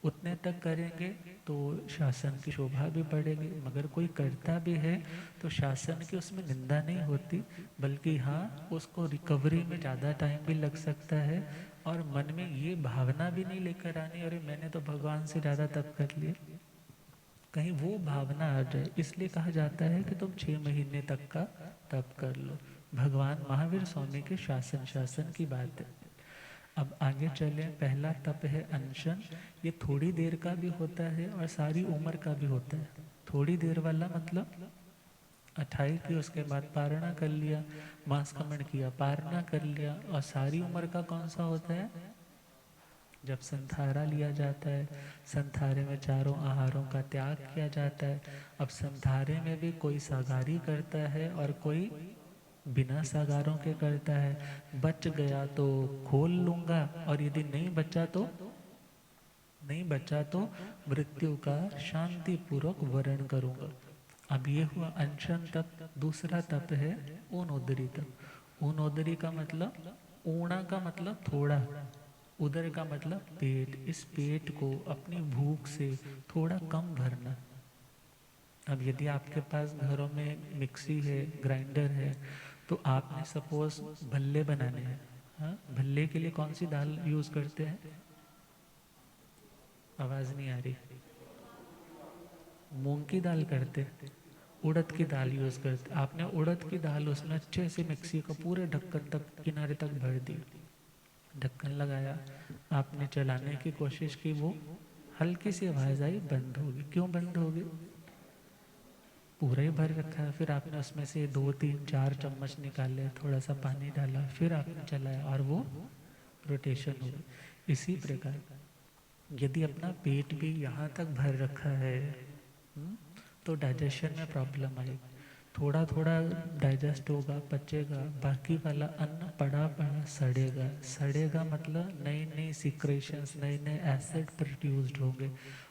उतने तक करेंगे तो शासन की शोभा भी बढ़ेगी। मगर कोई करता भी है तो शासन की उसमें निंदा नहीं होती, बल्कि हाँ उसको रिकवरी में ज़्यादा टाइम भी लग सकता है। और मन में ये भावना भी नहीं लेकर आनी अरे मैंने तो भगवान से ज़्यादा तप कर लिया, कहीं वो भावना आ जाए। इसलिए कहा जाता है कि तुम 6 महीने तक का तप कर लो। भगवान महावीर स्वामी के शासन की बात है। अब आगे चले। पहला तप है अनशन। ये थोड़ी देर का भी होता है और सारी उम्र का भी होता है। थोड़ी देर वाला मतलब 28 की, उसके बाद पारणा कर लिया, मांस खमण किया, पारणा कर लिया। और सारी उम्र का कौन सा होता है? जब संथारा लिया जाता है, संथारे में चारों आहारों का त्याग किया जाता है। अब संथारे में भी कोई सागारी करता है और कोई बिना सागारों के करता है। बच गया तो खोल लूंगा, और यदि नहीं बचा तो मृत्यु का शांति पूर्वक वर्ण करूंगा। अब ये हुआ अनशन तप। दूसरा तप है ऊनोदरी तप। ऊनोदरी का मतलब, ऊणा का मतलब थोड़ा, उदर का मतलब पेट। इस पेट को अपनी भूख से थोड़ा कम भरना। अब यदि आपके पास घरों में मिक्सी है, ग्राइंडर है, तो आपने सपोज भल्ले बनाने हैं। हाँ, भल्ले के लिए कौन सी दाल यूज करते हैं? आवाज नहीं आ रही। मूंग की दाल करते, उड़द की दाल यूज करते। आपने उड़द की दाल उसमें अच्छे से मिक्सी को पूरे ढक्कन तक, किनारे तक भर दी। ढक्कन लगाया, आपने चलाने की कोशिश की, वो हल्की सी आवाज आई, बंद होगी। क्यों बंद होगी? पूरा ही भर रखा है। फिर आपने उसमें से 2, 3, 4 चम्मच निकाले, थोड़ा सा पानी डाला, फिर आपने चलाया और वो रोटेशन हो गई। इसी प्रकार यदि अपना पेट भी यहाँ तक भर रखा है, तो डाइजेशन में प्रॉब्लम आएगी। थोड़ा थोड़ा डाइजेस्ट होगा, पचेगा, बाकी वाला अन्न पड़ा पड़ा सड़ेगा। सड़ेगा मतलब नई नई सिक्रेशंस, नए नए एसिड प्रोड्यूस्ड होंगे,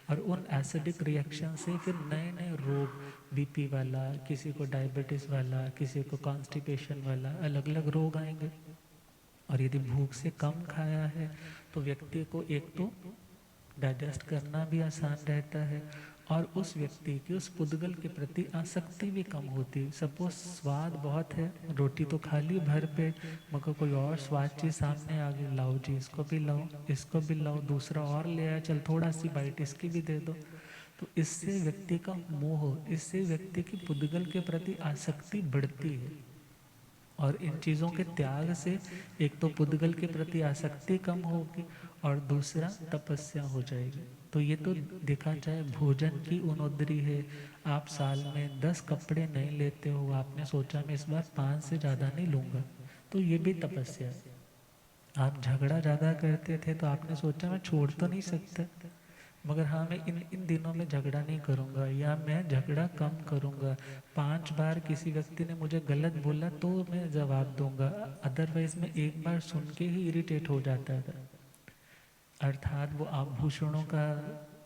और उन एसिडिक रिएक्शन से फिर नए नए रोग, बीपी वाला, किसी को डायबिटीज़ वाला, किसी को कॉन्स्टिपेशन वाला, अलग अलग रोग आएंगे। और यदि भूख से कम खाया है तो व्यक्ति को एक तो डाइजेस्ट करना भी आसान रहता है, और उस व्यक्ति की उस पुद्गल के प्रति आसक्ति भी कम होती है। सपोज स्वाद बहुत है, रोटी तो खा ली भर पेट, मगर कोई और स्वाद चीज़ सामने आ गई, लाओ जी इसको भी लाओ, इसको भी लाओ, दूसरा और ले आया, चल थोड़ा सी बाइट इसकी भी दे दो। तो इससे व्यक्ति का मोह, इससे व्यक्ति की पुद्गल के प्रति आसक्ति बढ़ती है। और इन चीज़ों के त्याग से एक तो पुद्गल के प्रति आसक्ति कम होगी, और दूसरा तपस्या हो जाएगी। तो ये तो देखा जाए भोजन की उनोदरी है। आप साल में 10 कपड़े नहीं लेते हो, आपने सोचा मैं इस बार 5 से ज़्यादा नहीं लूँगा, तो ये भी तपस्या है। आप झगड़ा ज़्यादा करते थे तो आपने सोचा मैं छोड़ तो नहीं सकता, मगर हाँ मैं इन दिनों में झगड़ा नहीं करूँगा या मैं झगड़ा कम करूँगा, 5 बार किसी व्यक्ति ने मुझे गलत बोला तो मैं जवाब दूंगा, अदरवाइज मैं एक बार सुन के ही इरिटेट हो जाता था। अर्थात वो आभूषणों का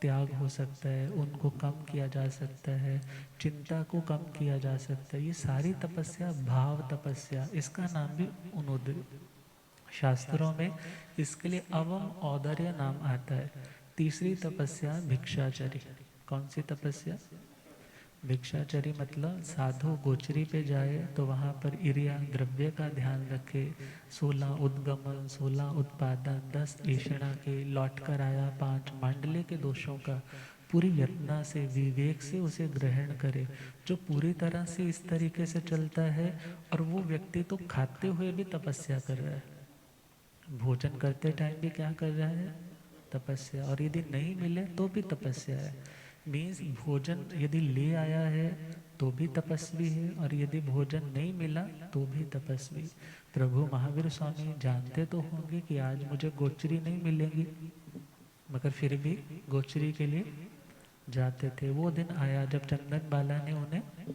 त्याग हो सकता है, उनको कम किया जा सकता है, चिंता को कम किया जा सकता है। ये सारी तपस्या भाव तपस्या, इसका नाम भी उन्नोदय। शास्त्रों में इसके लिए अवम औदर्य नाम आता है। तीसरी तपस्या भिक्षाचरी। कौन सी तपस्या? भिक्षाचरी मतलब साधु गोचरी पे जाए तो वहाँ पर इरिया द्रव्य का ध्यान रखे, 16 उद्गमन, 16 उत्पादन, 10 ऐषणा के, लौट कर आया 5 मांडल्य के दोषों का पूरी यत्ना से विवेक से उसे ग्रहण करे। जो पूरी तरह से इस तरीके से चलता है, और वो व्यक्ति तो खाते हुए भी तपस्या कर रहा है, भोजन करते टाइम भी क्या कर रहा है? तपस्या। और यदि नहीं मिले तो भी तपस्या है। मीन्स भोजन यदि ले आया है तो भी तपस्वी है, और यदि भोजन नहीं मिला तो भी तपस्वी। प्रभु महावीर स्वामी जानते तो होंगे कि आज मुझे गोचरी नहीं मिलेगी, मगर फिर भी गोचरी के लिए जाते थे। वो दिन आया जब चंदन बाला ने उन्हें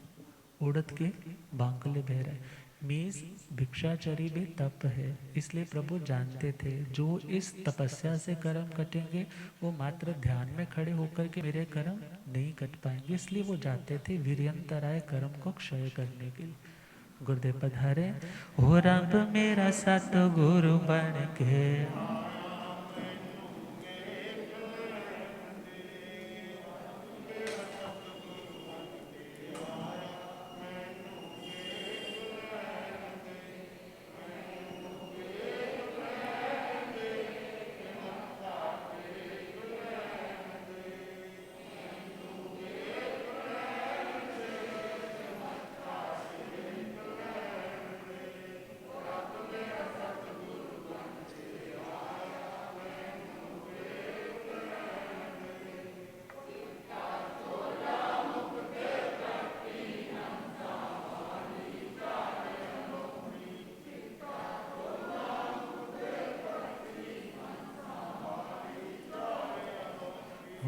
उड़द के बांकले बहराए। मीन्स भिक्षाचरी भी तप है, इसलिए प्रभु जानते थे जो इस तपस्या से कर्म कटेंगे वो मात्र ध्यान में खड़े होकर के मेरे कर्म नहीं कट पाएंगे, इसलिए वो जाते थे वीर्यंतराय कर्म को क्षय करने के लिए। गुरुदेव पधारे। हो रब मेरा सत गुरु बन के,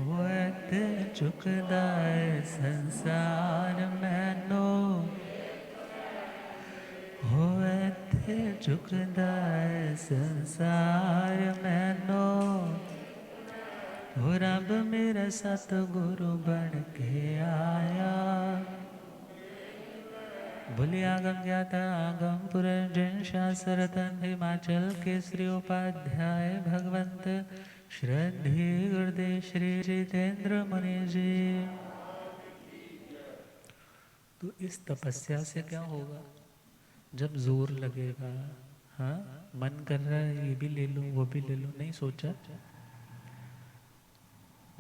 होत चुकदा है संसार मैनो, होत चुकदा है संसार मैनो, हो रब मेरा सतगुरु बन के आया। बोले आगम ज्ञाता आगम पुरंजन शास्त्रतन हिमाचल के श्री उपाध्याय भगवंत श्रद्धे गुरुदेव श्री जितेंद्र मुनि जी। तो इस तपस्या से क्या होगा? जब जोर लगेगा, हाँ मन कर रहा है ये भी ले लो वो भी ले लो, नहीं सोचा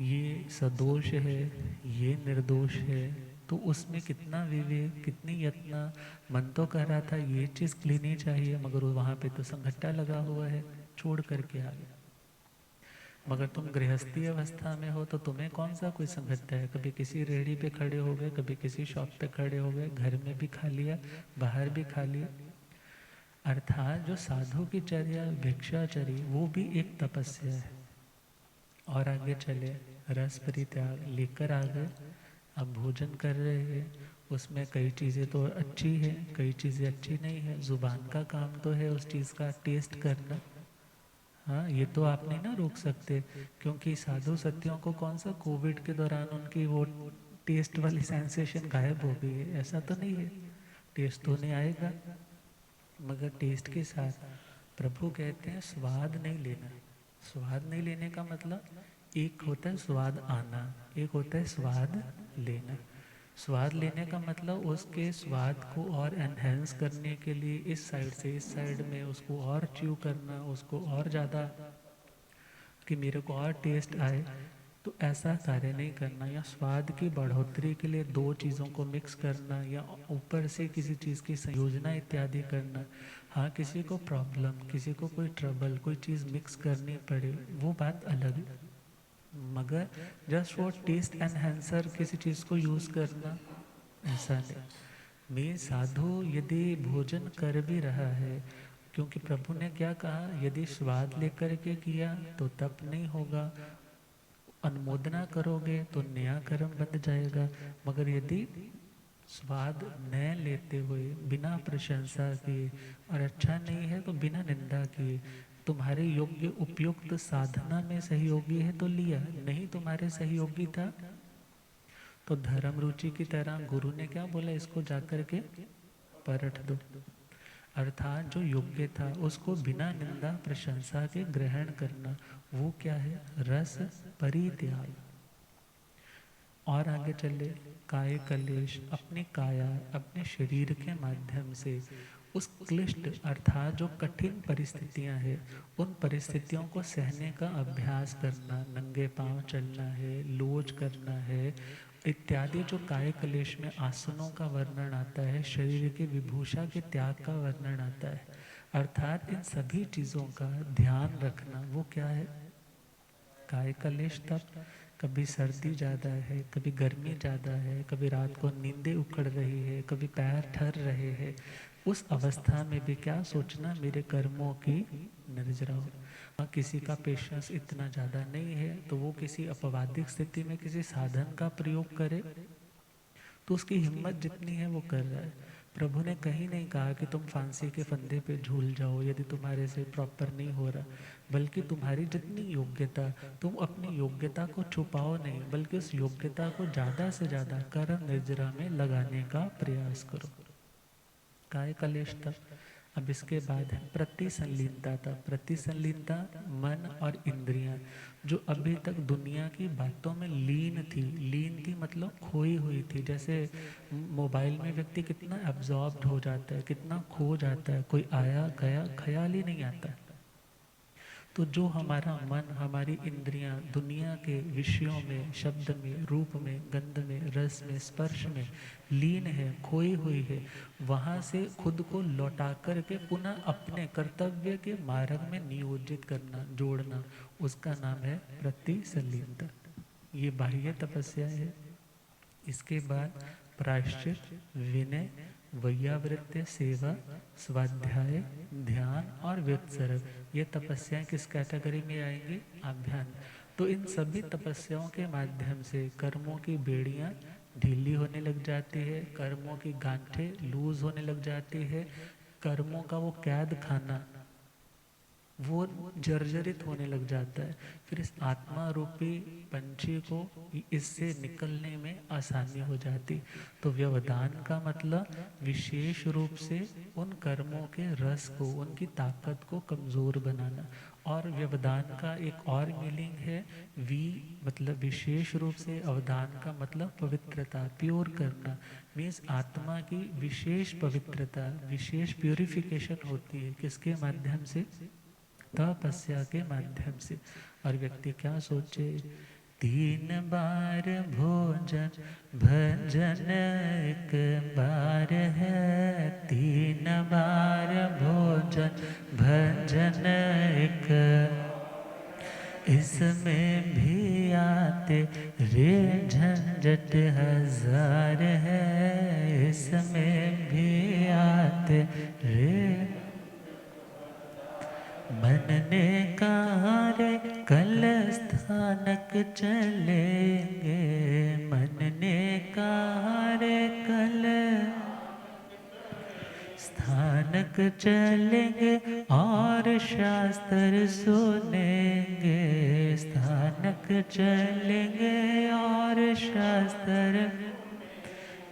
ये सदोष है ये निर्दोष है, तो उसमें कितना विवेक कितनी यत्न। मन तो कह रहा था ये चीज़ लेनी चाहिए, मगर वहाँ पे तो संघट्टा लगा हुआ है, छोड़ करके आ गया। मगर तुम गृहस्थी अवस्था में हो तो तुम्हें कौन सा कोई संघट्टा है? कभी किसी रेहड़ी पे खड़े हो गए, कभी किसी शॉप पे खड़े हो गए, घर में भी खा लिया बाहर भी खा लिया। अर्थात जो साधु की चर्या भिक्षाचरी वो भी एक तपस्या है। और आगे चले, रस परित्याग लेकर आ गए, अब भोजन कर रहे हैं, उसमें कई चीज़ें तो अच्छी है कई चीज़ें अच्छी नहीं है। ज़ुबान का काम तो है उस चीज़ का टेस्ट करना, हाँ ये तो आप नहीं ना रोक सकते, क्योंकि साधु सत्यों को कौन सा कोविड के दौरान उनकी वो टेस्ट वाली सेंसेशन गायब हो गई है? ऐसा तो नहीं है, टेस्ट तो नहीं आएगा। मगर टेस्ट के साथ प्रभु कहते हैं स्वाद नहीं लेना। स्वाद नहीं लेने का मतलब एक होता है स्वाद आना, एक होता है स्वाद लेना। स्वाद लेने का मतलब उसके स्वाद को और एनहेंस करने के लिए इस साइड से इस साइड में उसको और च्यू करना, उसको और ज़्यादा कि मेरे को और टेस्ट आए, तो ऐसा कार्य नहीं करना। या स्वाद की बढ़ोतरी के लिए दो चीज़ों को मिक्स करना, या ऊपर से किसी चीज़ की संयोजना इत्यादि करना। हाँ किसी को प्रॉब्लम, किसी को कोई ट्रबल, कोई चीज़ मिक्स करनी पड़े वो बात अलग है, मगर जस्ट फॉर टेस्ट एनहेंसर किसी चीज़ को यूज़ करना ऐसा नहीं। मैं साधु यदि भोजन कर भी रहा है, क्योंकि प्रभु ने क्या कहा, यदि स्वाद लेकर के किया तो तप नहीं होगा, अनुमोदना करोगे तो नया कर्म बन जाएगा। मगर यदि स्वाद न लेते हुए, बिना प्रशंसा किए, और अच्छा नहीं है तो बिना निंदा किए, तुम्हारे योग्य उपयुक्त साधना में सहयोगी है तो लिया, नहीं तुम्हारे सहयोगी था तो धर्म रुचि की तरह गुरु ने क्या बोला, इसको जाकर के परख दो। अर्थात जो योग्य था उसको बिना निंदा प्रशंसा के ग्रहण करना, वो क्या है, रस परित्याग। और आगे चले, काय कलेश, अपनी काया, अपने शरीर के माध्यम से उस क्लिष्ट अर्थात जो कठिन परिस्थितियां हैं, उन परिस्थितियों को सहने का अभ्यास करना, नंगे पांव चलना है, लोज करना है इत्यादि। जो काय कलेश में आसनों का वर्णन आता है, शरीर के विभूषा के त्याग का वर्णन आता है, अर्थात इन सभी चीज़ों का ध्यान रखना, वो क्या है, काय कलेश। तब कभी सर्दी ज़्यादा है, कभी गर्मी ज़्यादा है, कभी रात को नींदें उखड़ रही है, कभी पैर ठर रहे हैं, उस अवस्था में भी क्या सोचना, मेरे कर्मों की निर्जरा हो। किसी का पेशेंस इतना ज़्यादा नहीं है तो वो किसी अपवादिक स्थिति में किसी साधन का प्रयोग करे तो उसकी हिम्मत जितनी है वो कर रहा है। प्रभु ने कहीं नहीं कहा कि तुम फांसी के फंदे पे झूल जाओ यदि तुम्हारे से प्रॉपर नहीं हो रहा, बल्कि तुम्हारी जितनी योग्यता, तुम अपनी योग्यता को छुपाओ नहीं, बल्कि उस योग्यता को ज़्यादा से ज़्यादा कर्म निर्जरा में लगाने का प्रयास करो। काय कलेश तक। अब इसके बाद है प्रतिसंलीनता। तक प्रतिसंलीनता मन और इंद्रियां जो अभी तक दुनिया की बातों में लीन थी मतलब खोई हुई थी। जैसे मोबाइल में व्यक्ति कितना एब्जॉर्ब्ड हो जाता है, कितना खो जाता है, कोई आया गया ख्याल ही नहीं आता। तो जो हमारा मन, हमारी इंद्रियां दुनिया के विषयों में, शब्द में, रूप में, गंध में, रस में, स्पर्श में लीन है, खोई हुई है, वहाँ से खुद को लौटा कर के पुनः अपने कर्तव्य के मार्ग में नियोजित करना, जोड़ना, उसका नाम है प्रतिसंलीनता। ये बाह्य तपस्या है। इसके बाद प्रायश्चित, विनय, वैयावृत्य, सेवा, स्वाध्याय, ध्यान और व्यक्तसर्ग, ये तपस्याएं किस कैटेगरी में आएंगी, आभ्यान। तो इन सभी तपस्याओं के माध्यम से कर्मों की बेड़ियां ढीली होने लग जाती है, कर्मों की गांठें लूज होने लग जाती है, कर्मों का वो कैद खाना वो जर्जरित होने लग जाता है। फिर इस आत्मा रूपी पंछी को इससे निकलने में आसानी हो जाती। तो व्यवधान का मतलब विशेष रूप से उन कर्मों के रस को, उनकी ताकत को कमज़ोर बनाना। और व्यवधान का एक और मीनिंग है, मतलब विशेष रूप से अवधान का मतलब पवित्रता, प्योर करना। मीन्स आत्मा की विशेष पवित्रता, विशेष प्योरिफिकेशन होती है किसके माध्यम से, तपस्या के माध्यम से। और व्यक्ति क्या सोचे, 3 बार भोजन भजन एक बार है, 3 बार भोजन भजन एक, इसमें भी आते रे झंझट हजार है, इसमें भी आते रे। मन ने कहा रे कल स्थानक चलेंगे, मन ने कहा रे कल स्थानक चलेंगे और शास्त्र सुनेंगे, स्थानक चलेंगे और शास्त्र।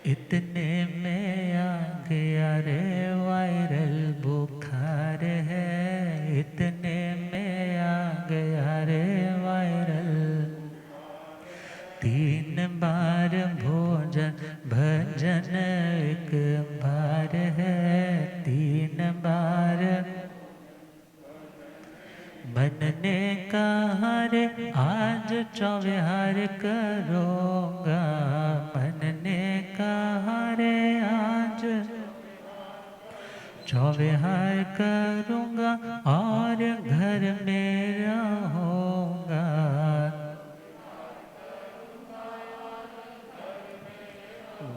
इतने में आ गया रे वायरल बुखार है, इतने में आ गया रे वायरल। 3 बार भोजन भजन एक बार है, 3 बार। मन ने कहा रे आज चौविहार करूँगा, मन ने कहा रे आज चौविहार करूँगा और घर में रहूँगा।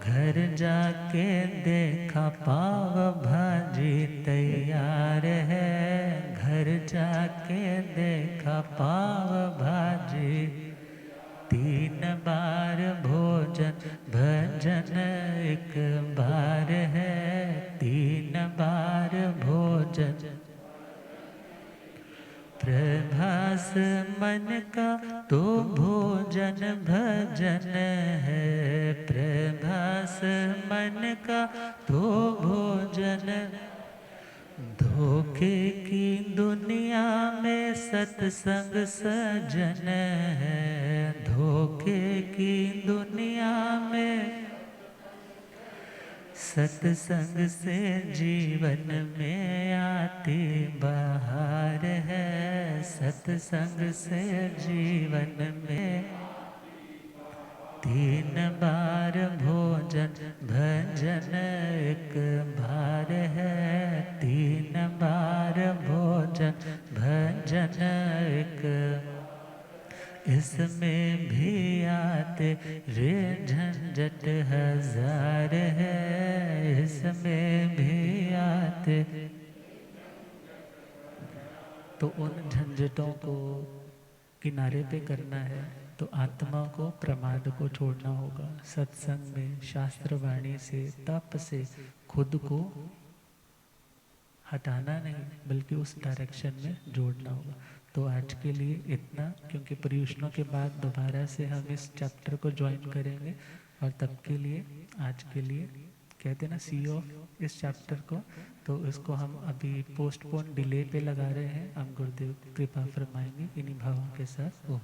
घर जाके देखा पाव भाजी तैयार है, घर जाके देखा पाव भाजी। तीन बार भोजन भजन एक बार है, तीन बार भोजन प्रभास मन का तो भोजन भजन है, प्रभास मन का तो भोजन। धोखे की दुनिया में सत्संग सजन है, धोखे की दुनिया में सत्संग से जीवन में आती बहार है, सत्संग से जीवन में तीन बार भोजन भजन एक बार है, तीन बार भोजन भजन एक। इसमें भी आते रे झंझट हजार है, इसमें भी आते। तो उन झंझटों को किनारे पे करना है तो आत्मा को प्रमाद को छोड़ना होगा। सत्संग में शास्त्र वाणी से तप से खुद को हटाना नहीं बल्कि उस डायरेक्शन में जोड़ना होगा। तो आज के लिए इतना, क्योंकि पर्युषणों के बाद दोबारा से हम इस चैप्टर को ज्वाइन करेंगे और तब के लिए आज के लिए कहते हैं ना सी ऑफ इस चैप्टर को, तो इसको हम अभी पोस्टपोन डिले पे लगा रहे हैं। हम गुरुदेव कृपा फरमाएंगे इन्हीं भावों के साथ। ओम